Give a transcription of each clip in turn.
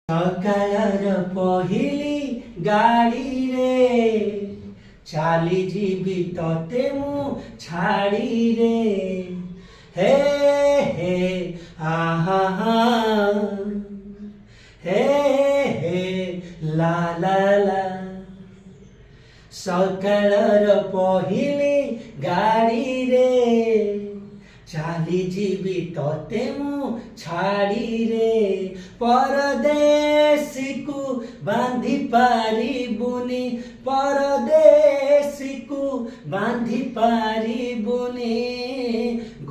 ସକାଳର ପହିଲି ଗାଡ଼ିରେ ଚାଲିଯିବି ତତେ ମୁଁ ଛାଡ଼ିରେ ହେ ହେ ଆହା ହେ ହେ ଲା ଲା ଲା ସକାଳର ପହିଲି ଗାଡ଼ିରେ ଚାଲିଯିବି ତତେ ମୁଁ ଛାଡ଼ିରେ ପରଦେଶୀକୁ ବାନ୍ଧି ପାରିବୁନି ପରଦେଶୀକୁ ବାନ୍ଧି ପାରିବୁନି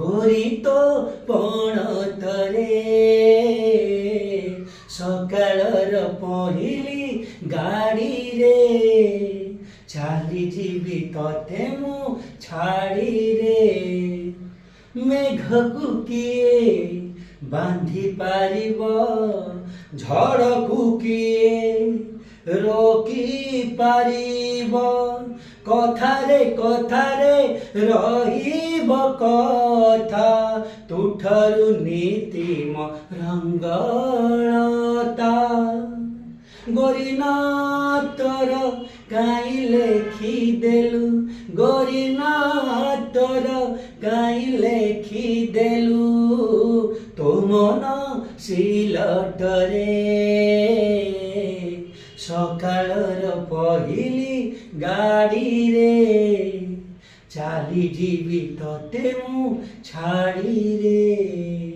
ଗୋରି ତୋ ପଣତରେ ସକାଳର ପହିଲି ଗାଡ଼ିରେ ଚାଲିଯିବି ତତେ ମୁଁ ଛାଡ଼ିରେ ମେଘକୁ କିଏ ବାନ୍ଧି ପାରିବ ଝଡ଼କୁ କିଏ ରୋକି ପାରିବ କଥାରେ କଥାରେ ରହିବ କଥା ତୁଠରୁ ନୀତିମ ରଙ୍ଗଳତା ଗୋରିନାଥର କାଇଁ ଲେଖିଦେଲୁ ଗୋରିନାଥର କାଇଁ ଲେଖିଦେଲୁ ତୋ ମନ ସିଲଟରେ ସକାଳର ପହିଲି ଗାଡ଼ିରେ ଚାଲିଯିବି ତତେ ମୁଁ ଛାଡ଼ିରେ।